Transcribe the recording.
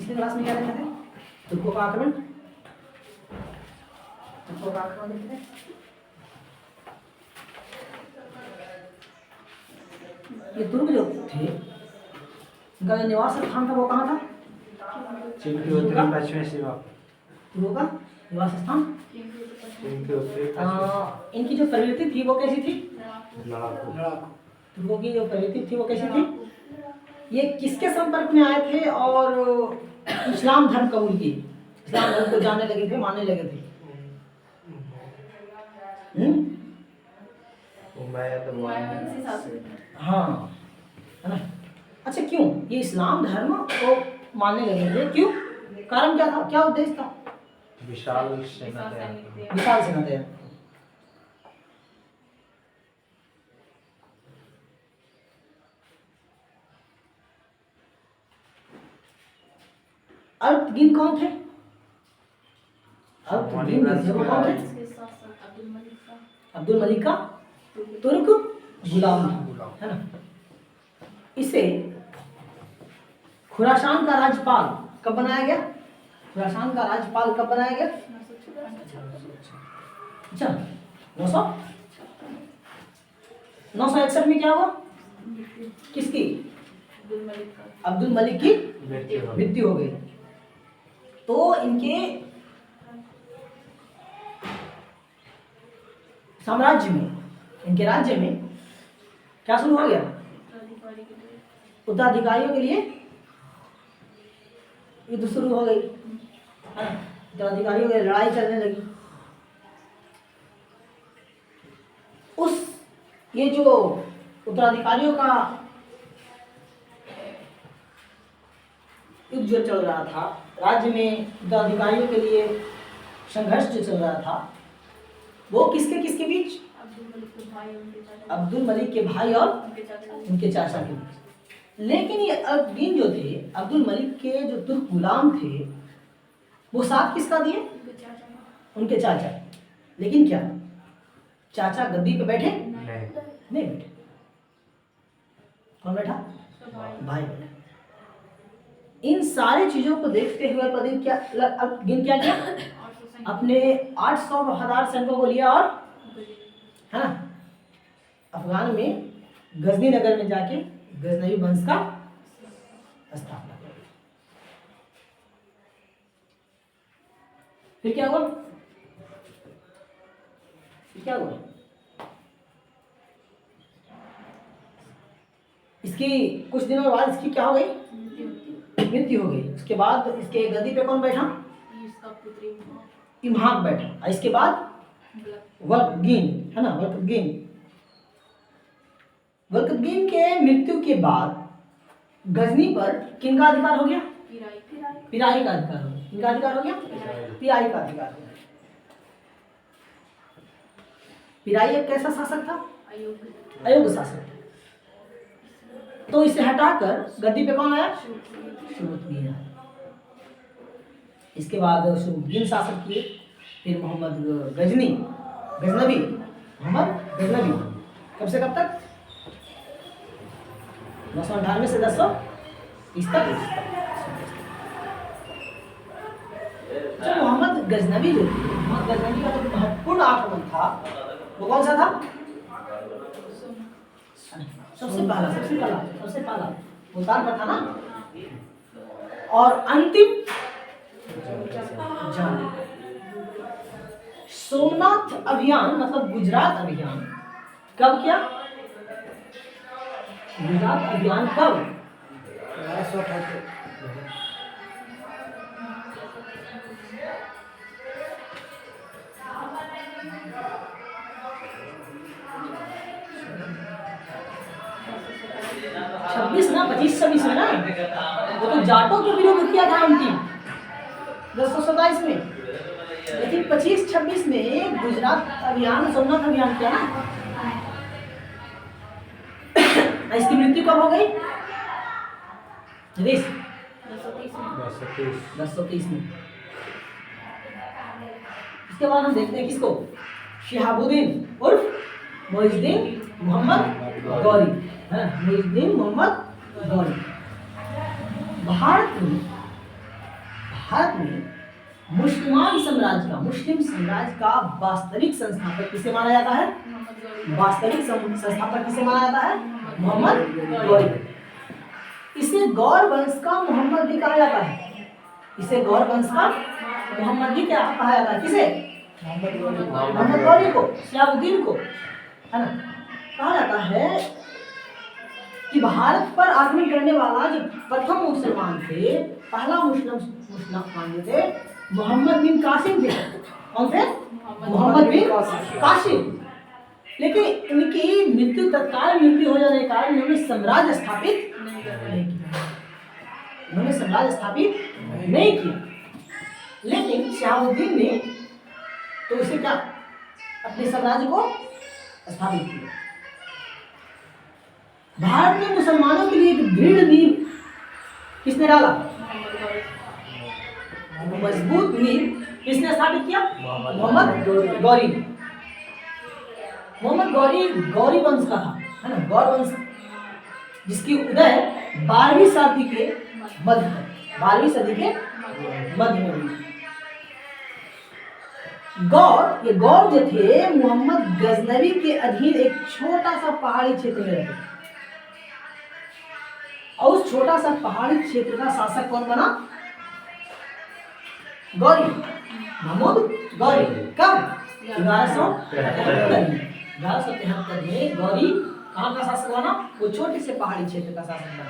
पिछले क्लास में क्या देखे थे? तुर्कों का आक्रमण, तुर्कों का आक्रमण देखे थे। ये तुर्क जो थे, इनका जो निवास स्थान था वो कहाँ था? चीन की उत्तरी पश्चिमी सीमा। तुर्कों का निवास स्थान, चीन की उत्तरी पश्चिमी। इनकी जो प्रवृत्ति थी वो कैसी थी? लड़ाकू। तुर्कों की जो प्रवृत्ति थी वो कैसी थी? ये किसके संपर्क में आए थे और इस्लाम धर्म कबूल किए, इस्लाम धर्म को जानने लगे थे, मानने लगे थे? हाँ, है ना? अच्छा, क्यों ये इस्लाम धर्म को मानने लगे थे? क्यों? कारण क्या था, क्या उद्देश्य था? विशाल सेना तैयार। विशाल सेना तैयार। अल्पगीन कौन थे? अल्पगीन वो कौन थे? अब्दुल मलिक का तुर्क गुलाम है ना? इसे खुरासान का राज्यपाल कब बनाया गया? खुरासान का राज्यपाल कब बनाया गया? अच्छा, 961 में क्या हुआ? किसकी? अब्दुल मलिक की मृत्यु हो गई। तो इनके साम्राज्य में, इनके राज्य में क्या शुरू हो गया? उत्तराधिकारियों के लिए युद्ध शुरू हो गई, उत्तराधिकारियों की लड़ाई चलने लगी। उस ये जो उत्तराधिकारियों का युद्ध जो चल रहा था, राज्य में उत्तराधिकारियों के लिए संघर्ष जो चल रहा था, वो किसके किसके बीच? अब्दुल मलिक के भाई और उनके चाचा के बीच। लेकिन ये अब्दीन जो थे, अब्दुल मलिक के जो तुर्क गुलाम थे, वो साथ किसका दिए? उनके चाचा। लेकिन क्या चाचा गद्दी पे बैठे? नहीं बैठे। कौन बैठा? भाई बैठा। इन सारी चीजों को देखते हुए प्रदीप क्या किया? अपने 800,000 सैनिकों को लिया और, है ना, अफगान में गजनी नगर में जाके गजनवी वंश का स्थापना कर। फिर क्या हुआ? इसकी कुछ दिनों बाद इसकी क्या हो गई? मृत्यु हो गई। उसके बाद इसके गद्दी पे कौन बैठा? इम्हाक बैठा। और इसके बाद वल्कदगीन, है ना, वल्कदगीन के मृत्यु के बाद गजनी पर किनका अधिकार हो गया? पिराई का अधिकार हो गया। किनका अधिकार हो गया? पिराई का अधिकार हो गया। पिराई एक कैसा शासक था? अयोग्य शासक था। तो इसे हटाकर गद्दी पे कौन आया? शुरुद्दीन आया। इसके बाद शुरुद्दीन शासक किए। फिर मोहम्मद गजनवी, मोहम्मद गजनवी। कब से कब तक? 998 से 1030 तक। जो मोहम्मद गजनवी जो थे, मोहम्मद गजनवी का जो महत्वपूर्ण आक्रमण था वो कौन सा था? सबसे पहला मुल्तान पर था ना। और अंतिम जंग सोमनाथ अभियान, मतलब गुजरात अभियान कब किया? गुजरात अभियान कब? 26 ना, 25-26 में ना। वो तो जाटों के विरोध किया था अंतिम 1027 में। लेकिन 25-26 में गुजरात अभियान, सोमनाथ अभियान किया ना। इसकी मृत्यु कब हो गई? 1030 में। इसके बाद हम देखते हैं किसको? शिहाबुद्दीन उर्फ मोइजुद्दीन मोहम्मद गौरी, है मोइजुद्दीन मोहम्मद गौरी। भारत में मुस्लिम साम्राज्य का वास्तविक संस्थापक किसे माना जाता है? वास्तविक संस्थापक किसे माना जाता है? मोहम्मद गौरी। इसे गौर वंश का मोहम्मद भी कहा जाता है। इसे गौर वंश का मोहम्मद भी क्या कहा जाता है? किसे? मोहम्मद गौरी को, शिहाबुद्दीन को, है ना। कहा जाता है कि भारत पर आक्रमण करने वाला जो प्रथम मुसलमान थे, पहला मुसलमान जो थे मोहम्मद बिन कासिम थे। कौन थे? मोहम्मद बिन कासिम। लेकिन इनकी मृत्यु, तत्काल मृत्यु हो जाने के कारण इन्होंने साम्राज्य स्थापित नहीं किया। इन्होंने साम्राज्य स्थापित नहीं किया। लेकिन शिहाबुद्दीन ने तो उसे क्या, अपने साम्राज्य को स्थापित किया। भारत में मुसलमानों के लिए एक दृढ़ नींव किसने डाला? मजबूत नींव किसने स्थापित किया? मोहम्मद गौरी। मोहम्मद गौरी गौरी वंश का था, है ना, गौर वंश, जिसकी उदय 12वीं शताब्दी के मध्य में, 12वीं सदी के मध्य में हुई। ये गौर जो थे मोहम्मद गजनवी के अधीन एक छोटा सा पहाड़ी क्षेत्र में रहते, और उस छोटा सा पहाड़ी क्षेत्र का शासक कौन बना? गौरी, महमूद गौरी। कब? 1173 में गौरी कहाँ का शासक बना? वो छोटे से पहाड़ी क्षेत्र का शासक बना।